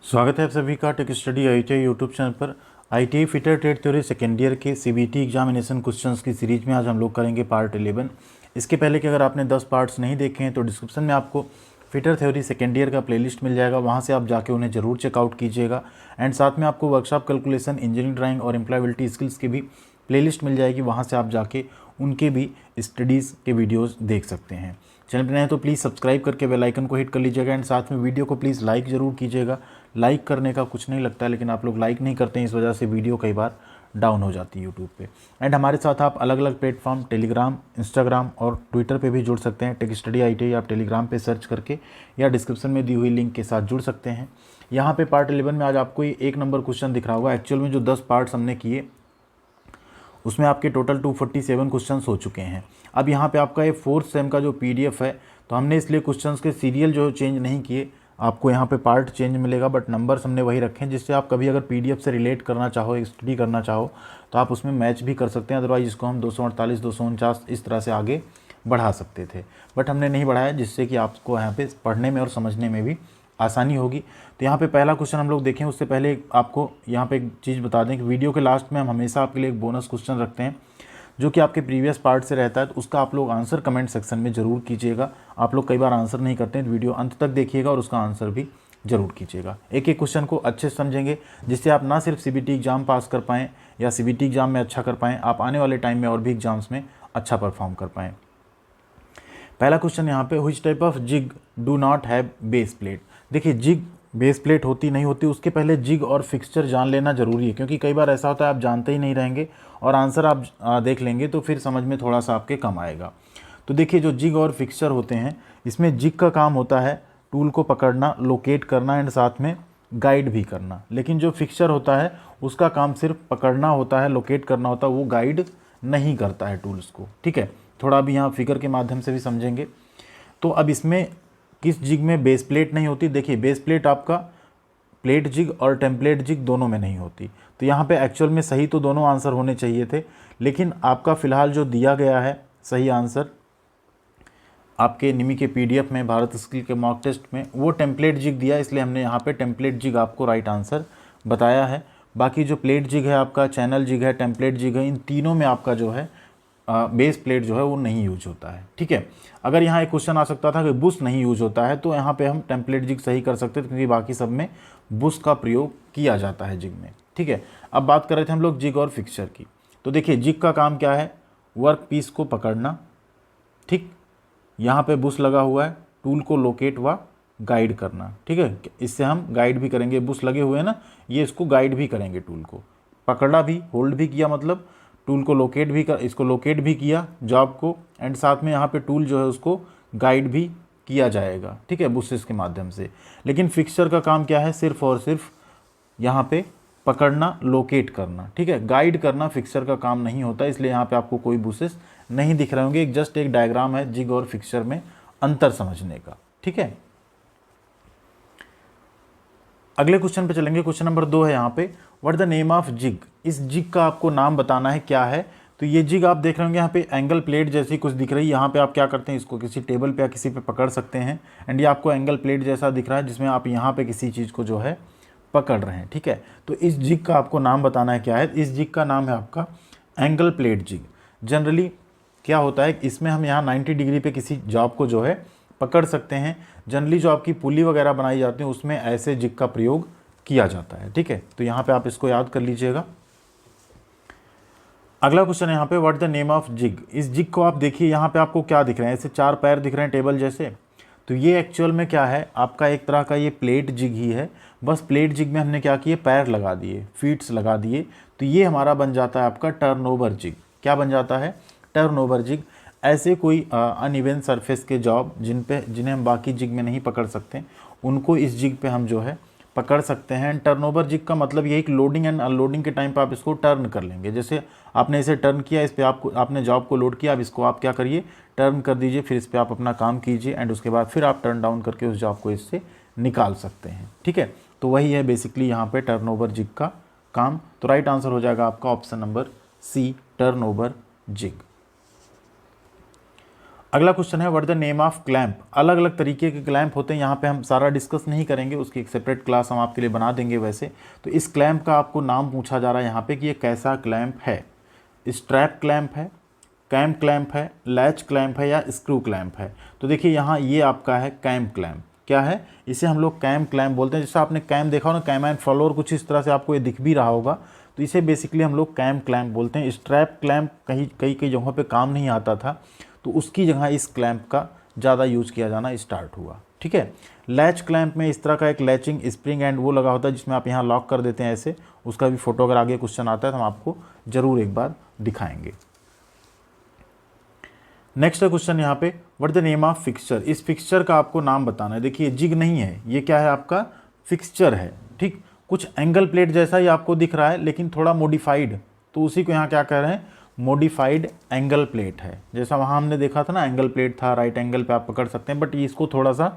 स्वागत है आप सभी का tech study ITI YouTube channel पर। ITI fitter trade theory second year के CBT एग्जामिनेशन क्वेश्चंस की सीरीज में आज हम लोग करेंगे पार्ट 11। इसके पहले कि अगर आपने 10 पार्ट्स नहीं देखे हैं तो डिस्क्रिप्शन में आपको फिटर थ्योरी सेकेंड ईयर का प्लेलिस्ट मिल जाएगा, वहाँ से आप जाके उन्हें ज़रूर चेकआउट कीजिएगा। एंड साथ में आपको वर्कशॉप कैलकुलेशन, इंजीनियरिंग ड्राइंग और एम्प्लॉयबिलिटी स्किल्स की भी प्लेलिस्ट मिल जाएगी, वहाँ से आप जाके उनके भी स्टडीज़ के वीडियोज़ देख सकते हैं। चैनल पर नए हैं तो प्लीज़ सब्सक्राइब करके बेल आइकन को हिट कर लीजिएगा एंड साथ में वीडियो को प्लीज़ लाइक ज़रूर कीजिएगा। लाइक करने का कुछ नहीं लगता है, लेकिन आप लोग लाइक नहीं करते हैं, इस वजह से वीडियो कई बार डाउन हो जाती है यूट्यूब पे। एंड हमारे साथ आप अलग अलग प्लेटफॉर्म टेलीग्राम, इंस्टाग्राम और ट्विटर पे भी जुड़ सकते हैं। टेक स्टडी ITI आप टेलीग्राम पे सर्च करके या डिस्क्रिप्शन में दी हुई लिंक के साथ जुड़ सकते हैं। यहाँ पे पार्ट 11 में आज आपको ये 1 नंबर क्वेश्चन दिख रहा होगा। एक्चुअल में जो 10 पार्ट्स हमने किए उसमें आपके टोटल 247 क्वेश्चंस हो चुके हैं। अब यहाँ पे आपका ये 4th सेम का जो PDF है, तो हमने इसलिए क्वेश्चंस के सीरियल जो चेंज नहीं किए, आपको यहाँ पे पार्ट चेंज मिलेगा बट नंबर्स हमने वही रखे हैं, जिससे आप कभी अगर PDF से रिलेट करना चाहो, स्टडी करना चाहो तो आप उसमें मैच भी कर सकते हैं। अदरवाइज इसको हम 248, 249 इस तरह से आगे बढ़ा सकते थे, बट हमने नहीं बढ़ाया, जिससे कि आपको यहाँ पे पढ़ने में और समझने में भी आसानी होगी। तो यहाँ पे पहला क्वेश्चन हम लोग देखें उससे पहले आपको यहाँ पे एक चीज़ बता दें कि वीडियो के लास्ट में हम हमेशा आपके लिए एक बोनस क्वेश्चन रखते हैं, जो कि आपके प्रीवियस पार्ट से रहता है। तो उसका आप लोग आंसर कमेंट सेक्शन में ज़रूर कीजिएगा। आप लोग कई बार आंसर नहीं करते हैं, तो वीडियो अंत तक देखिएगा और उसका आंसर भी ज़रूर कीजिएगा। एक एक क्वेश्चन को अच्छे से समझेंगे, जिससे आप ना सिर्फ CBT एग्जाम पास कर पाएँ या CBT एग्जाम में अच्छा कर पाएँ, आप आने वाले टाइम में और भी एग्जाम्स में अच्छा परफॉर्म कर पाएँ। पहला क्वेश्चन यहाँ पे, which type of jig do not have base plate. देखिए, जिग बेस प्लेट होती नहीं होती, उसके पहले जिग और फिक्सचर जान लेना ज़रूरी है, क्योंकि कई बार ऐसा होता है आप जानते ही नहीं रहेंगे और आंसर आप देख लेंगे तो फिर समझ में थोड़ा सा आपके कम आएगा। तो देखिए, जो जिग और फिक्सचर होते हैं, इसमें जिग का काम होता है टूल को पकड़ना, लोकेट करना एंड साथ में गाइड भी करना। लेकिन जो फिक्सचर होता है उसका काम सिर्फ पकड़ना होता है, लोकेट करना होता है, वो गाइड नहीं करता है टूल्स को। ठीक है, थोड़ा अभी यहाँ फिगर के माध्यम से भी समझेंगे। तो अब इसमें किस जिग में बेस प्लेट नहीं होती? देखिए, बेस प्लेट आपका प्लेट जिग और टेम्पलेट जिग दोनों में नहीं होती। तो यहाँ पे एक्चुअल में सही तो दोनों आंसर होने चाहिए थे, लेकिन आपका फ़िलहाल जो दिया गया है सही आंसर आपके निमी के PDF में, भारत स्किल के मॉक टेस्ट में, वो टेम्पलेट जिग दिया, इसलिए हमने यहाँ पे टेम्पलेट जिग आपको राइट आंसर बताया है। बाकी जो प्लेट जिग है आपका, चैनल जिग है, टेम्पलेट जिग है, इन तीनों में आपका जो है बेस प्लेट जो है वो नहीं यूज होता है। ठीक है, अगर यहाँ एक क्वेश्चन आ सकता था कि बुश नहीं यूज होता है, तो यहाँ पे हम टेम्पलेट जिग सही कर सकते थे, क्योंकि बाकी सब में बुश का प्रयोग किया जाता है जिग में। ठीक है, अब बात कर रहे थे हम लोग जिग और फिक्सचर की। तो देखिए, जिग का काम क्या है? वर्क पीस को पकड़ना। ठीक, यहाँ पे बुश लगा हुआ है, टूल को लोकेट व गाइड करना। ठीक है, इससे हम गाइड भी करेंगे, बुश लगे हुए हैं ना, ये इसको गाइड भी करेंगे, टूल को पकड़ा भी, होल्ड भी किया, मतलब टूल को लोकेट भी कर, इसको लोकेट भी किया जॉब को, एंड साथ में यहाँ पे टूल जो है उसको गाइड भी किया जाएगा। ठीक है, बुशेस के माध्यम से। लेकिन फिक्सचर का काम क्या है? सिर्फ और सिर्फ यहाँ पे पकड़ना, लोकेट करना। ठीक है, गाइड करना फिक्सचर का काम नहीं होता, इसलिए यहाँ पे आपको कोई बुशेस नहीं दिख रहे होंगे। जस्ट एक डायग्राम है जिग और फिक्सचर में अंतर समझने का। ठीक है, अगले क्वेश्चन पे चलेंगे। क्वेश्चन नंबर 2 है यहाँ पे, what the name of jig. इस जिग का आपको नाम बताना है, क्या है। तो ये जिग आप देख रहे होंगे यहाँ पे एंगल प्लेट जैसी कुछ दिख रही है। यहाँ पे आप क्या करते हैं, इसको किसी टेबल पे या किसी पे पकड़ सकते हैं, एंड ये आपको एंगल प्लेट जैसा दिख रहा है, जिसमें आप यहाँ पे किसी चीज़ को जो है पकड़ रहे हैं। ठीक है, तो इस जिग का आपको नाम बताना है, क्या है। इस जिग का नाम है आपका एंगल प्लेट जिग। जनरली क्या होता है, इसमें हम यहाँ 90 डिग्री पे किसी जॉब को जो है पकड़ सकते हैं। जनरली जो आपकी पुली वगैरह बनाई जाती है उसमें ऐसे जिग का प्रयोग किया जाता है। ठीक है, तो यहाँ पे आप इसको याद कर लीजिएगा। अगला क्वेश्चन है यहाँ पे, what the name of jig. इस जिग को आप देखिए, यहाँ पे आपको क्या दिख रहे हैं, ऐसे 4 पैर दिख रहे हैं टेबल जैसे। तो ये एक्चुअल में क्या है, आपका एक तरह का ये प्लेट जिग ही है, बस प्लेट जिग में हमने क्या किए, पैर लगा दिए, फीट्स लगा दिए। तो ये हमारा बन जाता है आपका टर्नओवर जिग। क्या बन जाता है? Turnover jig. ऐसे कोई अनइवन सरफेस के जॉब जिन्हें हम बाकी जिग में नहीं पकड़ सकते, उनको इस जिग पे हम जो है पकड़ सकते हैं। टर्नओवर जिग का मतलब ये कि लोडिंग एंड अनलोडिंग के टाइम पे आप इसको टर्न कर लेंगे। जैसे आपने इसे टर्न किया, इस पे आपने जॉब को लोड किया, अब इसको आप क्या करिए, टर्न कर दीजिए, फिर इस पे आप अपना काम कीजिए, एंड उसके बाद फिर आप टर्न डाउन करके उस जॉब को इससे निकाल सकते हैं। ठीक है, तो वही है बेसिकली यहाँ पे टर्नओवर जिग का काम। तो राइट आंसर हो जाएगा आपका option number C, turnover jig. अगला क्वेश्चन है what the name of clamp. अलग अलग तरीके के क्लैंप होते हैं, यहाँ पे हम सारा डिस्कस नहीं करेंगे, उसकी एक सेपरेट क्लास हम आपके लिए बना देंगे वैसे। तो इस क्लैंप का आपको नाम पूछा जा रहा है यहाँ पे कि ये कैसा क्लैंप है। स्ट्रैप क्लैंप है, कैम्प क्लैंप है, लैच क्लैंप है या स्क्रू क्लैंप है। तो देखिए यहाँ ये आपका है कैम्प क्लैंप। क्या है, इसे हम लोग कैम्प क्लैंप बोलते हैं। जैसे आपने कैम देखा हो ना, कैम एंड फ्लोर, कुछ इस तरह से आपको ये दिख भी रहा होगा। तो इसे बेसिकली हम लोग कैम्प क्लैंप बोलते हैं। स्ट्रैप क्लैंप कई कई जगहों पे काम नहीं आता था, तो उसकी जगह इस क्लैंप का ज़्यादा यूज़ किया जाना स्टार्ट हुआ। ठीक है। लैच क्लैंप में इस तरह का एक लैचिंग स्प्रिंग एंड वो लगा होता है जिसमें आप यहाँ लॉक कर देते हैं ऐसे। उसका भी फोटो अगर आगे क्वेश्चन आता है तो हम आपको ज़रूर एक बार दिखाएंगे। नेक्स्ट क्वेश्चन यहाँ पे what the name of fixture. इस फिक्सचर का आपको नाम बताना है। देखिए जिग नहीं है, ये क्या है आपका फिक्सचर है। ठीक, कुछ एंगल प्लेट जैसा ही आपको दिख रहा है लेकिन थोड़ा मॉडिफाइड, तो उसी को यहाँ क्या कह रहे हैं, मॉडिफाइड एंगल प्लेट है। जैसा वहाँ हमने देखा था ना, एंगल प्लेट था, राइट एंगल पे आप पकड़ सकते हैं, बट इसको थोड़ा सा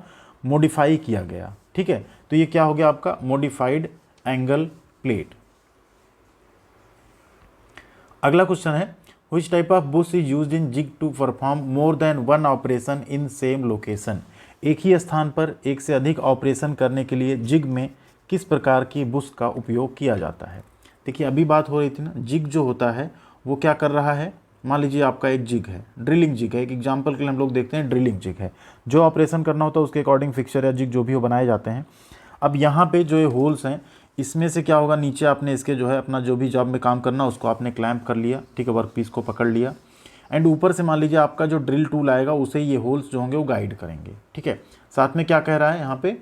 मॉडिफाई किया गया। ठीक है, तो ये क्या हो गया आपका मॉडिफाइड एंगल प्लेट। अगला क्वेश्चन है Which type of bush is used in jig to perform more than one operation in same location। एक ही स्थान पर एक से अधिक ऑपरेशन करने के लिए जिग में किस प्रकार की बुश का उपयोग किया जाता है। देखिए अभी बात हो रही थी ना, जिग जो होता है वो क्या कर रहा है। मान लीजिए आपका एक जिग है, ड्रिलिंग जिग है। एक एग्जांपल के लिए हम लोग देखते हैं, ड्रिलिंग जिग है। जो ऑपरेशन करना होता है उसके अकॉर्डिंग फिक्सर या जिग जो भी हो बनाए जाते हैं। अब यहाँ पे जो ये होल्स हैं, इसमें से क्या होगा, नीचे आपने इसके जो है अपना जो भी जॉब में काम करना उसको आपने क्लैंप कर लिया। ठीक है, वर्क पीस को पकड़ लिया एंड ऊपर से मान लीजिए आपका जो ड्रिल टूल आएगा उसे ये होल्स जो होंगे वो गाइड करेंगे। ठीक है, साथ में क्या कह रहा है यहाँ पे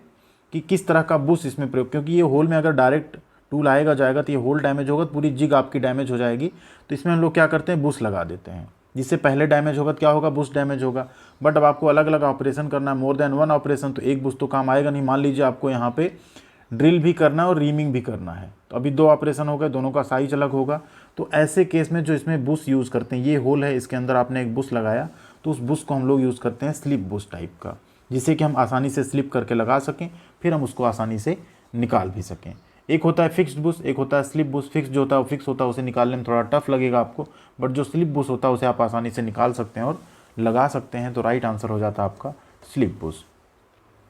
कि किस तरह का बुश इसमें प्रयोग, क्योंकि ये होल में अगर डायरेक्ट टूल आएगा जाएगा तो ये होल डैमेज होगा, तो पूरी जिग आपकी डैमेज हो जाएगी। तो इसमें हम लोग क्या करते हैं, बुश लगा देते हैं। जिससे पहले डैमेज होगा तो क्या होगा, बुश डैमेज होगा। बट अब आपको अलग अलग ऑपरेशन करना है, मोर देन वन ऑपरेशन, तो एक बुश तो काम आएगा नहीं। मान लीजिए आपको यहाँ पे ड्रिल भी करना है और रीमिंग भी करना है, तो अभी दो ऑपरेशन हो गए, दोनों का साइज अलग होगा। तो ऐसे केस में जो इसमें बुश यूज़ करते हैं, ये होल है, इसके अंदर आपने एक बुश लगाया, तो उस बुश को हम लोग यूज़ करते हैं स्लिप बुश टाइप का, जिससे कि हम आसानी से स्लिप करके लगा सकें, फिर हम उसको आसानी से निकाल भी सकें। एक होता है फिक्स्ड बुश, एक होता है स्लिप बुश। फिक्स जो होता है वो फिक्स होता है, उसे निकालने में थोड़ा टफ लगेगा आपको, बट जो स्लिप बुश होता है उसे आप आसानी से निकाल सकते हैं और लगा सकते हैं। तो राइट आंसर हो जाता है आपका स्लिप बुश।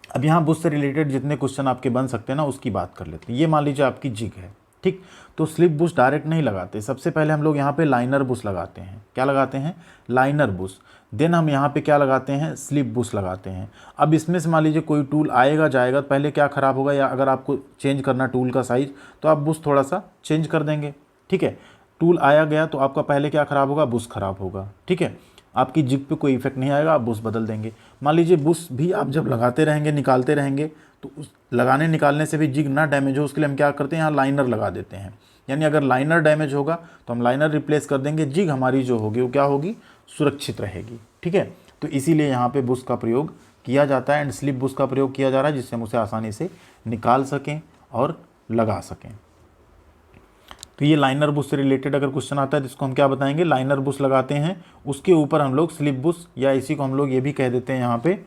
अब यहाँ बुश से रिलेटेड जितने क्वेश्चन आपके बन सकते हैं ना, उसकी बात कर लेते हैं। ये मान लीजिए आपकी जिग है, ठीक, तो स्लिप बुश डायरेक्ट नहीं लगाते। सबसे पहले हम लोग यहाँ पे लाइनर बुश लगाते हैं। क्या लगाते हैं, लाइनर बुश। देन हम यहाँ पे क्या लगाते हैं, स्लिप बुश लगाते हैं। अब इसमें से मान लीजिए कोई टूल आएगा जाएगा, पहले क्या ख़राब होगा, या अगर आपको चेंज करना टूल का साइज़ तो आप बुश थोड़ा सा चेंज कर देंगे। ठीक है, टूल आया गया तो आपका पहले क्या ख़राब होगा, बुश ख़राब होगा। ठीक है, आपकी जिग पे कोई इफेक्ट नहीं आएगा, आप बुश बदल देंगे। मान लीजिए बुश भी आप जब लगाते रहेंगे निकालते रहेंगे, तो उस लगाने निकालने से भी जिग ना डैमेज हो, उसके लिए हम क्या करते हैं, यहाँ लाइनर लगा देते हैं। यानी अगर लाइनर डैमेज होगा तो हम लाइनर रिप्लेस कर देंगे, जिग हमारी जो होगी वो क्या होगी, सुरक्षित रहेगी। ठीक है, तो इसीलिए यहाँ पे बुश का प्रयोग किया जाता है एंड स्लिप बुश का प्रयोग किया जा रहा है, जिससे हम उसे आसानी से निकाल सकें और लगा सकें। तो ये लाइनर बुश से रिलेटेड अगर क्वेश्चन आता है जिसको हम क्या बताएंगे, लाइनर बुश लगाते हैं, उसके ऊपर हम लोग स्लिप बुश, या इसी को हम लोग ये भी कह देते हैं यहाँ पे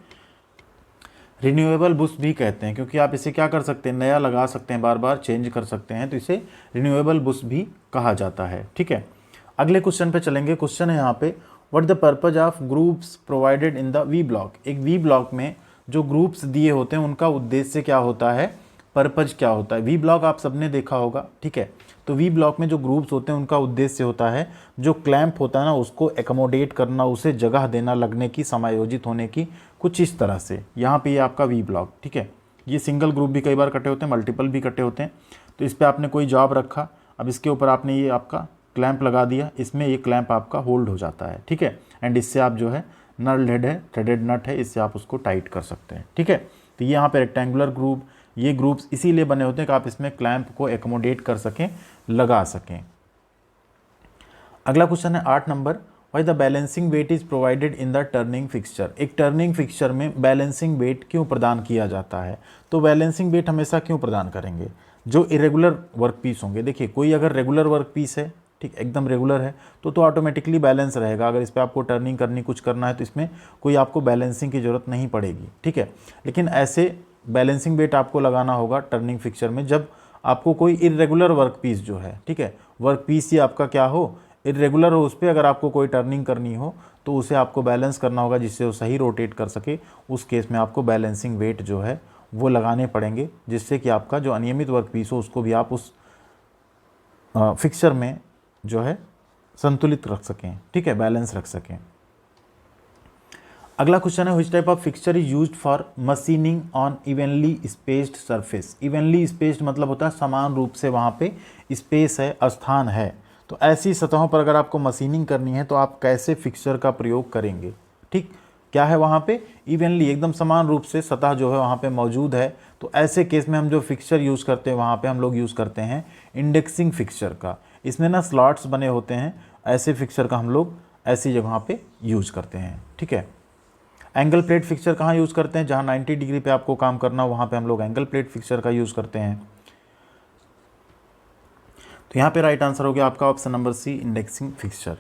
रिन्यूएबल बुश भी कहते हैं, क्योंकि आप इसे क्या कर सकते हैं, नया लगा सकते हैं, बार बार चेंज कर सकते हैं, तो इसे रिन्यूएबल बुश भी कहा जाता है। ठीक है, अगले क्वेश्चन पे चलेंगे। क्वेश्चन है यहाँ पे what the purpose of groups provided in the V block. एक वी ब्लॉक में जो ग्रुप्स दिए होते हैं उनका उद्देश्य क्या होता है, पर्पज क्या होता है। वी ब्लॉक आप सबने देखा होगा। ठीक है, तो वी ब्लॉक में जो ग्रुप्स होते हैं उनका उद्देश्य होता है जो क्लैंप होता है ना उसको एकोमोडेट करना, उसे जगह देना, लगने की, समायोजित होने की, कुछ इस तरह से। यहाँ पे ये आपका वी ब्लॉक। ठीक है, ये सिंगल ग्रुप भी कई बार कटे होते हैं, मल्टीपल भी कटे होते हैं। तो इस पर आपने कोई जॉब रखा, अब इसके ऊपर आपने ये आपका क्लैंप लगा दिया, इसमें ये क्लैंप आपका होल्ड हो जाता है। ठीक है, एंड इससे आप जो है नल हेड है, थ्रेडेड नट है, इससे आप उसको टाइट कर सकते हैं। ठीक है, तो ये यहाँ पे रेक्टेंगुलर ग्रुप, ये ग्रुप्स इसीलिए बने होते हैं कि आप इसमें क्लैंप को एकोमोडेट कर सकें, लगा सकें। अगला क्वेश्चन है 8 नंबर, why the balancing weight is provided in the turning fixture. एक टर्निंग फिक्सचर में बैलेंसिंग वेट क्यों प्रदान किया जाता है। तो बैलेंसिंग वेट हमेशा क्यों प्रदान करेंगे, जो इरेगुलर वर्क पीस होंगे। देखिए कोई अगर रेगुलर वर्क पीस है, ठीक, एकदम रेगुलर है, तो ऑटोमेटिकली बैलेंस रहेगा। अगर इस पर आपको टर्निंग करनी, कुछ करना है, तो इसमें कोई आपको बैलेंसिंग की ज़रूरत नहीं पड़ेगी। ठीक है, लेकिन ऐसे बैलेंसिंग वेट आपको लगाना होगा टर्निंग फिक्सचर में जब आपको कोई इरेगुलर वर्क पीस जो है, ठीक है, वर्क पीस ही आपका क्या हो, इरेगुलर हो उस पर अगर आपको कोई टर्निंग करनी हो तो उसे आपको बैलेंस करना होगा जिससे वो सही रोटेट कर सके। उस केस में आपको बैलेंसिंग वेट जो है वो लगाने पड़ेंगे, जिससे कि आपका जो अनियमित वर्क पीस हो उसको भी आप उस फिक्सचर में जो है संतुलित रख सकें, ठीक है, बैलेंस रख सकें। अगला क्वेश्चन है, which type of fixture is used for machining on evenly spaced surface. Evenly spaced मतलब होता है समान रूप से वहाँ पे स्पेस है, स्थान है। तो ऐसी सतहों पर अगर आपको मशीनिंग करनी है तो आप कैसे फिक्सचर का प्रयोग करेंगे, ठीक, क्या है वहाँ पे इवनली एकदम समान रूप से सतह जो है वहाँ पे मौजूद है। तो ऐसे केस में हम जो फिक्सचर यूज़ करते हैं वहाँ पे हम लोग यूज़ करते हैं इंडेक्सिंग फिक्सचर का। इसमें ना स्लॉट्स बने होते हैं, ऐसे फिक्सचर का हम लोग ऐसी जगह पे यूज़ करते हैं, ठीक है। एंगल प्लेट फिक्सचर कहाँ यूज़ करते हैं, जहाँ 90 डिग्री पे आपको काम करना हो वहाँ पे हम लोग एंगल प्लेट फिक्सचर का यूज़ करते हैं। तो यहाँ पे राइट आंसर हो गया आपका option number C, indexing fixture.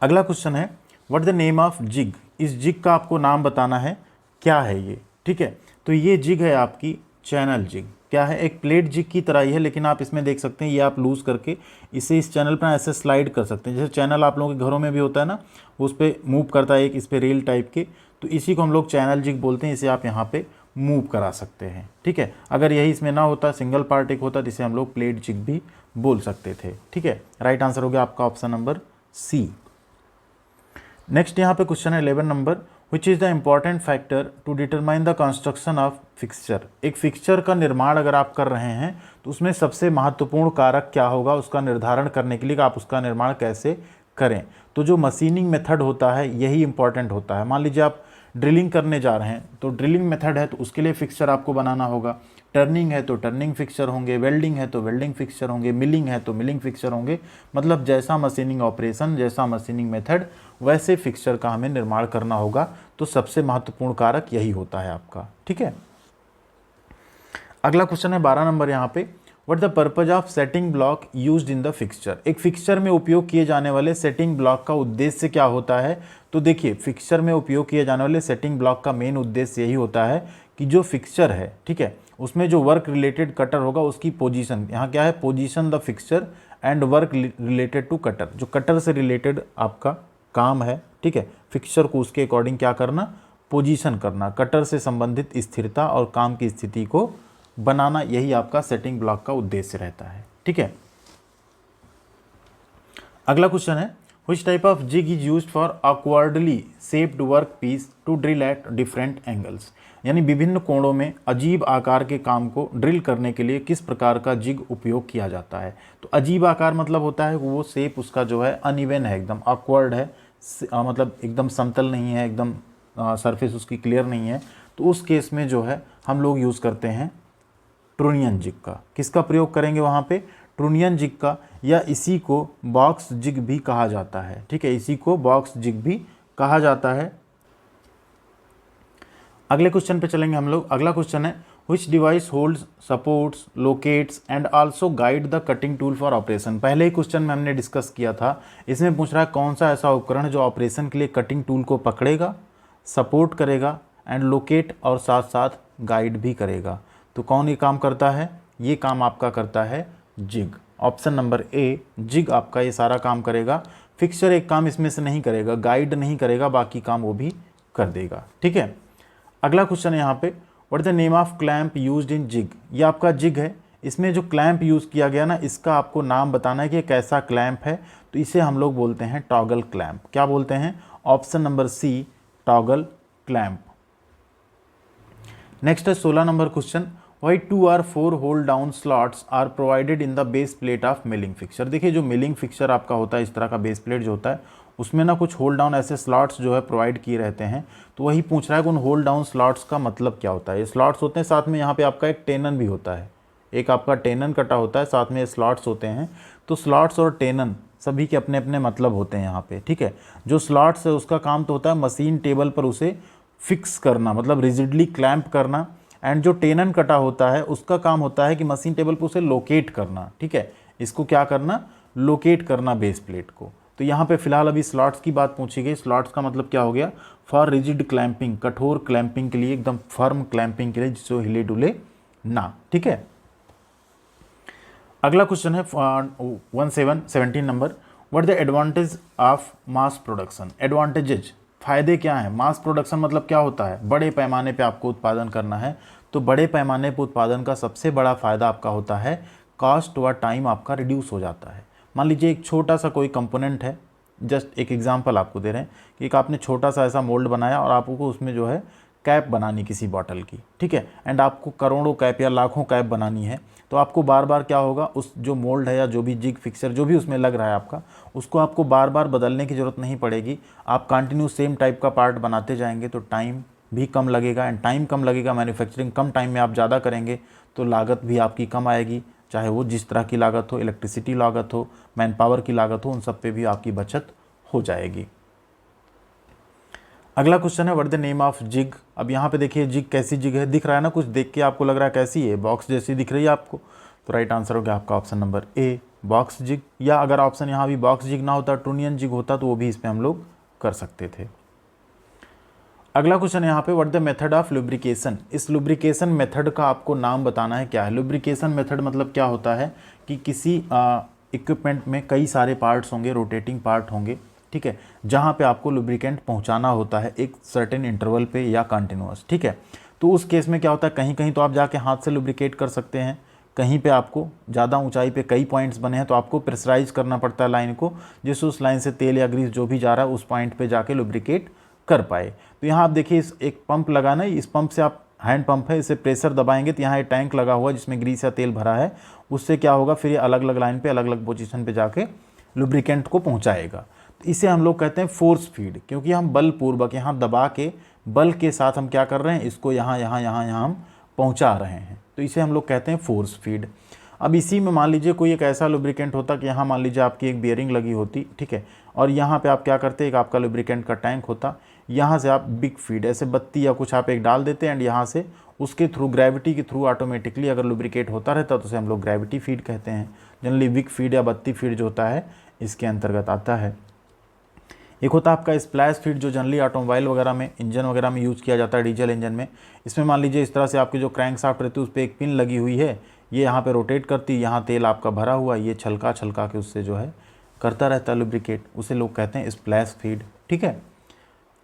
अगला क्वेश्चन है, what the name of jig. इस जिग का आपको नाम बताना है, क्या है ये, ठीक है। तो ये जिग है आपकी चैनल जिग। क्या है, एक प्लेट जिग की तरह ही है, लेकिन आप इसमें देख सकते हैं ये आप लूज़ करके इसे इस चैनल पर ऐसे स्लाइड कर सकते हैं। जैसे चैनल आप लोगों के घरों में भी होता है ना, उस पर मूव करता है एक इस पर रेल टाइप के, तो इसी को हम लोग चैनल जिग बोलते हैं। इसे आप यहाँ पे मूव करा सकते हैं, ठीक है। अगर यही इसमें ना होता, सिंगल पार्ट एक होता, तो इसे हम लोग प्लेट जिग भी बोल सकते थे, ठीक है। राइट आंसर हो गया आपका ऑप्शन नंबर सी। नेक्स्ट यहाँ पे क्वेश्चन है 11 नंबर, which is the important factor to determine the construction of fixture. एक फिक्सचर का निर्माण अगर आप कर रहे हैं तो उसमें सबसे महत्वपूर्ण कारक क्या होगा, उसका निर्धारण करने के लिए आप उसका निर्माण कैसे करें। तो जो मशीनिंग मेथड होता है यही इंपॉर्टेंट होता है। मान लीजिए आप ड्रिलिंग करने जा रहे हैं तो ड्रिलिंग मेथड है तो उसके लिए फिक्सचर आपको बनाना होगा। टर्निंग है तो टर्निंग फिक्सचर होंगे, वेल्डिंग है तो वेल्डिंग फिक्सचर होंगे, मिलिंग है तो मिलिंग फिक्सचर होंगे। मतलब जैसा मशीनिंग ऑपरेशन, जैसा मशीनिंग मेथड, वैसे फिक्सचर का हमें निर्माण करना होगा। तो सबसे महत्वपूर्ण कारक यही होता है आपका, ठीक है। अगला क्वेश्चन है 12 नंबर यहाँ पे, what the purpose of setting block used in the fixture. एक फिक्सचर में उपयोग किए जाने वाले सेटिंग ब्लॉक का उद्देश्य क्या होता है। तो देखिए, फिक्सचर में उपयोग किए जाने वाले सेटिंग ब्लॉक का मेन उद्देश्य यही होता है कि जो फिक्सचर है, ठीक है, उसमें जो वर्क रिलेटेड कटर होगा उसकी पोजीशन, यहाँ क्या है, position the fixture and work related to cutter. जो कटर से रिलेटेड आपका काम है, ठीक है, फिक्सचर को उसके अकॉर्डिंग क्या करना, पोजीशन करना, कटर से संबंधित स्थिरता और काम की स्थिति को बनाना, यही आपका सेटिंग ब्लॉक का उद्देश्य रहता है, ठीक है। अगला क्वेश्चन है, which type of jig is used for awkwardly shaped work piece to drill at different angles. यानी विभिन्न कोणों में अजीब आकार के काम को ड्रिल करने के लिए किस प्रकार का जिग उपयोग किया जाता है। तो अजीब आकार मतलब होता है वो शेप उसका जो है अनइवन है, एकदम ऑकवर्ड है, मतलब एकदम समतल नहीं है, एकदम सरफेस उसकी क्लियर नहीं है। तो उस केस में जो है हम लोग यूज़ करते हैं ट्रूनियन जिग का। किसका प्रयोग करेंगे वहाँ पे, ट्रूनियन जिग का, या इसी को बॉक्स जिग भी कहा जाता है, ठीक है, इसी को बॉक्स जिग भी कहा जाता है। अगले क्वेश्चन पे चलेंगे हम लोग। अगला क्वेश्चन है, which device holds, supports, locates and also guide the cutting tool for operation. पहले ही क्वेश्चन में हमने डिस्कस किया था, इसमें पूछ रहा है कौन सा ऐसा उपकरण है जो ऑपरेशन के लिए कटिंग टूल को पकड़ेगा, सपोर्ट करेगा एंड लोकेट और साथ साथ गाइड भी करेगा। तो कौन ये काम करता है, ये काम आपका करता है jig. Option number A, jig आपका ये सारा काम करेगा। फिक्सचर एक काम इसमें से नहीं करेगा, गाइड नहीं करेगा, बाकी काम वो भी कर देगा, ठीक है। अगला क्वेश्चन है यहाँ पे, what the name of clamp used in jig. ये आपका जिग है, इसमें जो क्लैंप यूज़ किया गया ना, इसका आपको नाम बताना है कि एक ऐसा क्लैंप है। तो इसे हम लोग बोलते हैं टॉगल क्लैंप। क्या बोलते हैं, option number C, toggle clamp. Next है 16 नंबर question, why 2 or 4 hold down slots are provided in the base plate of milling fixture. देखिए, जो मिलिंग फिक्सचर आपका होता है, इस तरह का बेस प्लेट जो होता है, उसमें ना कुछ होल्ड डाउन ऐसे स्लॉट्स जो है प्रोवाइड किए रहते हैं। तो वही पूछ रहा है कि उन होल्ड डाउन स्लॉट्स का मतलब क्या होता है। ये स्लॉट्स होते हैं, साथ में यहाँ पे आपका एक टेनन भी होता है, एक आपका टेनन कटा होता है, साथ में स्लॉट्स होते हैं। तो स्लॉट्स और टेनन सभी के अपने अपने मतलब होते हैं यहाँ पे, ठीक है। जो स्लॉट्स है उसका काम तो होता है मशीन टेबल पर उसे फिक्स करना, मतलब रिजिडली क्लैंप करना। एंड जो टेनन कटा होता है उसका काम होता है कि मशीन टेबल पर उसे लोकेट करना, ठीक है। इसको क्या करना, लोकेट करना बेस प्लेट को। तो यहाँ पे फिलहाल अभी स्लॉट्स की बात पूछी गई। स्लॉट्स का मतलब क्या हो गया, फॉर रिजिड क्लैंपिंग, कठोर क्लैंपिंग के लिए, एकदम फर्म क्लैंपिंग के लिए, जिससे हिले डुले ना, ठीक है। अगला क्वेश्चन है 17 number, what the advantage of mass production, advantages, फ़ायदे क्या हैं। मास प्रोडक्शन मतलब क्या होता है, बड़े पैमाने पे आपको उत्पादन करना है, तो बड़े पैमाने पे उत्पादन का सबसे बड़ा फ़ायदा आपका होता है कॉस्ट व टाइम आपका रिड्यूस हो जाता है। मान लीजिए एक छोटा सा कोई कंपोनेंट है, जस्ट एक एग्जांपल आपको दे रहे हैं कि एक आपने छोटा सा ऐसा मोल्ड बनाया और आपको उसमें जो है कैप बनानी किसी बॉटल की, ठीक है, एंड आपको करोड़ों कैप या लाखों कैप बनानी है, तो आपको बार बार क्या होगा, उस जो मोल्ड है या जो भी जिग फिक्सर जो भी उसमें लग रहा है आपका, उसको आपको बार बार बदलने की ज़रूरत नहीं पड़ेगी। आप कंटिन्यू सेम टाइप का पार्ट बनाते जाएंगे तो टाइम भी कम लगेगा, एंड टाइम कम लगेगा, मैन्युफैक्चरिंग कम टाइम में आप ज़्यादा करेंगे तो लागत भी आपकी कम आएगी, चाहे वो जिस तरह की लागत हो, इलेक्ट्रिसिटी लागत हो, मैन पावर की लागत हो, उन सब पे भी आपकी बचत हो जाएगी। अगला क्वेश्चन है what the name of jig. अब यहाँ पे देखिए जिग कैसी जिग है, दिख रहा है ना, कुछ देख के आपको लग रहा है कैसी है, बॉक्स जैसी दिख रही है आपको, तो राइट आंसर हो गया आपका option number A, box jig. या अगर ऑप्शन यहाँ भी बॉक्स जिग ना होता, ट्रूनियन जिग होता, तो वो भी इसमें हम लोग कर सकते थे। अगला क्वेश्चन यहाँ पे what the method of lubrication, इस लुब्रिकेशन मेथड का आपको नाम बताना है क्या है। लुब्रिकेशन मेथड मतलब क्या होता है कि किसी इक्विपमेंट में कई सारे पार्ट्स होंगे, रोटेटिंग पार्ट होंगे, ठीक है, जहाँ पे आपको लुब्रिकेंट पहुँचाना होता है एक सर्टेन इंटरवल पे या कंटिन्यूअस, ठीक है। तो उस केस में क्या होता है, कहीं कहीं तो आप जाके हाथ से लुब्रिकेट कर सकते हैं, कहीं पे आपको ज़्यादा ऊंचाई पे कई पॉइंट्स बने हैं तो आपको प्रेशराइज करना पड़ता है लाइन को, जिससे उस लाइन से तेल या ग्रीस जो भी जा रहा है उस पॉइंट पे जाके लुब्रिकेट कर पाए। तो यहाँ आप देखिए इस एक पंप लगाना, इस पंप से आप, हैंड पंप है, इसे प्रेशर दबाएंगे तो यहाँ एक टैंक लगा हुआ है जिसमें ग्रीस या तेल भरा है, उससे क्या होगा फिर ये अलग अलग लाइन पे अलग अलग पोजीशन पे जाके लुब्रिकेंट को पहुँचाएगा। तो इसे हम लोग कहते हैं फोर्स फीड, क्योंकि हम बलपूर्वक यहाँ दबा के बल के साथ हम क्या कर रहे हैं, इसको यहाँ यहाँ यहाँ यहाँ हम पहुँचा रहे हैं, तो इसे हम लोग कहते हैं फोर्स फीड। अब इसी में मान लीजिए कोई एक ऐसा लुब्रिकेंट होता कि यहाँ मान लीजिए आपकी एक बियरिंग लगी होती, ठीक है, और यहाँ पे आप क्या करते, एक आपका लुब्रिकेंट का टैंक होता, यहाँ से आप बिग फीड ऐसे बत्ती या कुछ आप एक डाल देते एंड यहाँ से उसके थ्रू ग्रेविटी के थ्रू ऑटोमेटिकली अगर लुब्रिकेट होता रहता तो उसे हम लोग ग्रेविटी फीड कहते हैं। जनरली बिग फीड या बत्ती फीड जो होता है इसके अंतर्गत आता है। एक होता है आपका स्प्लैश फीड जो जनरली ऑटोमोबाइल वगैरह में, इंजन वगैरह में यूज़ किया जाता है, डीजल इंजन में। इसमें मान लीजिए इस तरह से आपकी जो क्रैंक शाफ्ट रहती है उस पर एक पिन लगी हुई है, ये यहाँ पे रोटेट करती, यहाँ तेल आपका भरा हुआ, ये छलका छलका के उससे जो है करता रहता है लुब्रिकेट, उसे लोग कहते हैं स्प्लैश फीड, ठीक है।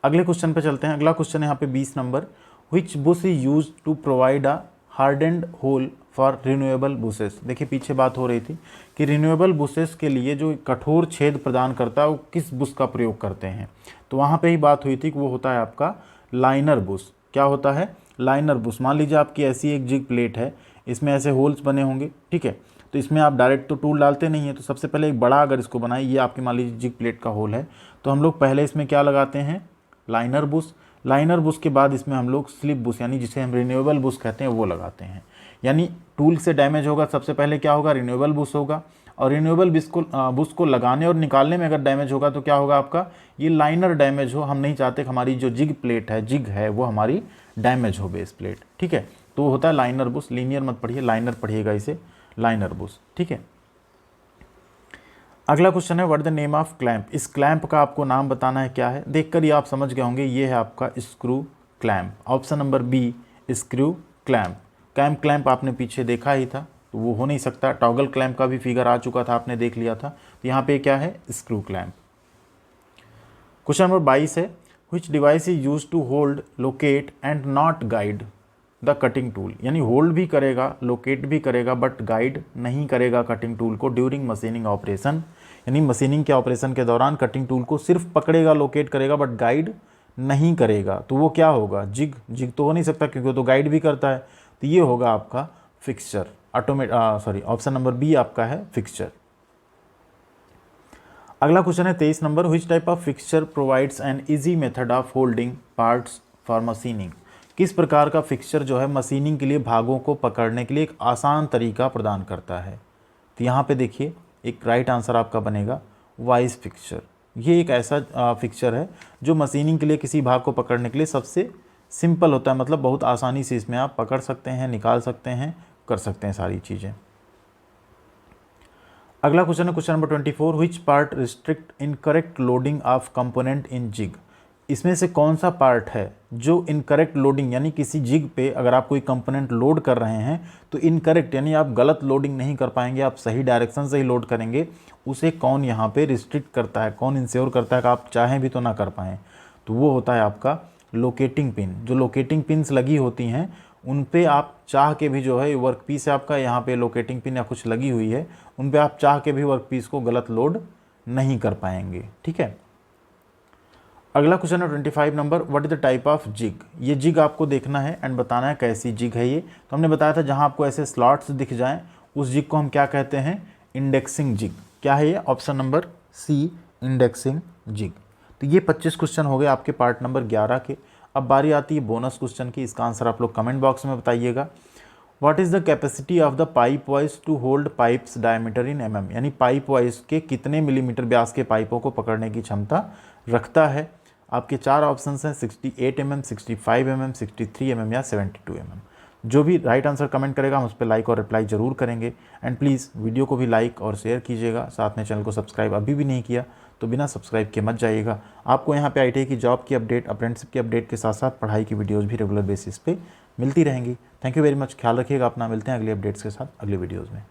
अगले क्वेश्चन पे चलते हैं। अगला क्वेश्चन है यहाँ पे 20 नंबर, which bush is use to provide a hardened hole for renewable bushes. देखिए पीछे बात हो रही थी कि रिन्यूएबल बुशेस के लिए जो कठोर छेद प्रदान करता है वो किस बुश का प्रयोग करते हैं, तो वहाँ पे ही बात हुई थी कि वो होता है आपका लाइनर बुश। क्या होता है, लाइनर बुश। मान लीजिए आपकी ऐसी एक जिग प्लेट है, इसमें ऐसे होल्स बने होंगे, ठीक है, तो इसमें आप डायरेक्ट तो टूल डालते नहीं है, तो सबसे पहले एक बड़ा अगर इसको बनाए, ये आपकी मान लीजिए जिग प्लेट का होल है, तो हम लोग पहले इसमें क्या लगाते हैं, लाइनर बुश। लाइनर बुश के बाद इसमें हम लोग स्लिप बुश यानी जिसे हम रिन्यूएबल बुश कहते हैं वो लगाते हैं। यानी टूल से डैमेज होगा, सबसे पहले क्या होगा, रिन्यूएबल बुश होगा, और रिन्यूएबल बुश को लगाने और निकालने में अगर डैमेज होगा तो क्या होगा आपका, ये लाइनर डैमेज हो। हम नहीं चाहते कि हमारी जो जिग प्लेट है, जिग है, वो हमारी डैमेज हो बेस प्लेट, ठीक है, तो होता है लाइनर बुश। लीनियर मत पढ़िए, लाइनर पढ़िएगा इसे, लाइनर बुश, ठीक है। अगला क्वेश्चन है what the name of clamp. इस क्लैंप का आपको नाम बताना है क्या है, देखकर ये आप समझ गए होंगे, ये है आपका screw clamp. Option number B screw clamp. Clamp आपने पीछे देखा ही था, तो वो हो नहीं सकता। टॉगल क्लैंप का भी फिगर आ चुका था, आपने देख लिया था, तो यहाँ पे क्या है, स्क्रू क्लैंप। क्वेश्चन नंबर 22 है which device is use to hold, locate and not guide the cutting tool. यानी होल्ड भी करेगा, लोकेट भी करेगा, बट गाइड नहीं करेगा कटिंग टूल को ड्यूरिंग मशीनिंग ऑपरेशन। यानी मशीनिंग के ऑपरेशन के दौरान कटिंग टूल को सिर्फ पकड़ेगा, लोकेट करेगा, बट गाइड नहीं करेगा, तो वो क्या होगा, जिग। जिग तो हो नहीं सकता क्योंकि वो तो गाइड भी करता है, तो ये होगा आपका फिक्सचर। ऑप्शन नंबर बी आपका है फिक्सचर। अगला क्वेश्चन है 23 number, which type of fixture provides an easy method of holding parts for machining. किस प्रकार का फिक्सचर जो है मशीनिंग के लिए भागों को पकड़ने के लिए एक आसान तरीका प्रदान करता है। तो यहाँ पे देखिए एक राइट आंसर आपका बनेगा वाइज फिक्सचर। ये एक ऐसा फिक्सचर है जो मशीनिंग के लिए किसी भाग को पकड़ने के लिए सबसे सिंपल होता है, मतलब बहुत आसानी से इसमें आप पकड़ सकते हैं, निकाल सकते हैं, कर सकते हैं सारी चीज़ें। अगला क्वेश्चन है question number 24, which part restrict incorrect loading of component in jig. इसमें से कौन सा पार्ट है जो इनकरेक्ट लोडिंग, यानी किसी जिग पे अगर आप कोई कंपोनेंट लोड कर रहे हैं तो इनकरेक्ट यानी आप गलत लोडिंग नहीं कर पाएंगे, आप सही डायरेक्शन से ही लोड करेंगे, उसे कौन यहाँ पे रिस्ट्रिक्ट करता है, कौन इंश्योर करता है कि आप चाहें भी तो ना कर पाएँ, तो वो होता है आपका लोकेटिंग पिन। जो लोकेटिंग पिन्स लगी होती हैं उन पे आप चाह के भी जो है वर्क पीस है आपका, यहाँ पे लोकेटिंग पिन या कुछ लगी हुई है, उन पे आप चाह के भी वर्क पीस को गलत लोड नहीं कर पाएंगे। ठीक है, अगला क्वेश्चन है 25 नंबर, what is the type of jig. ये जिग आपको देखना है एंड बताना है कैसी जिग है ये। तो हमने बताया था जहाँ आपको ऐसे स्लॉट्स दिख जाएं उस जिग को हम क्या कहते हैं, इंडेक्सिंग जिग। क्या है ये, option number C, indexing jig. तो ये 25 क्वेश्चन हो गए आपके पार्ट नंबर 11 के। अब बारी आती है बोनस क्वेश्चन की, इसका आंसर आप लोग कमेंट बॉक्स में बताइएगा। What is the capacity of the pipe vice to hold pipes diameter in mm, यानी पाइप वाइज के कितने मिलीमीटर व्यास के पाइपों को पकड़ने की क्षमता रखता है। आपके 4 ऑप्शन हैं, 68 mm, 65 mm, 63 mm या 72 mm। जो भी राइट आंसर कमेंट करेगा हम उस पर लाइक और रिप्लाई जरूर करेंगे। एंड प्लीज़ वीडियो को भी लाइक और शेयर कीजिएगा, साथ में चैनल को सब्सक्राइब अभी भी नहीं किया तो बिना सब्सक्राइब के मत जाइएगा। आपको यहाँ पे ITI की जॉब की अपडेट, अप्रेंटिसशिप की अपडेट के साथ साथ पढ़ाई की वीडियोज़ भी रेगुलर बेसिस पे मिलती रहेंगी। थैंक यू वेरी मच, ख्याल रखिएगा अपना, मिलते हैं अगले अपडेट्स के साथ अगले वीडियोज़ में।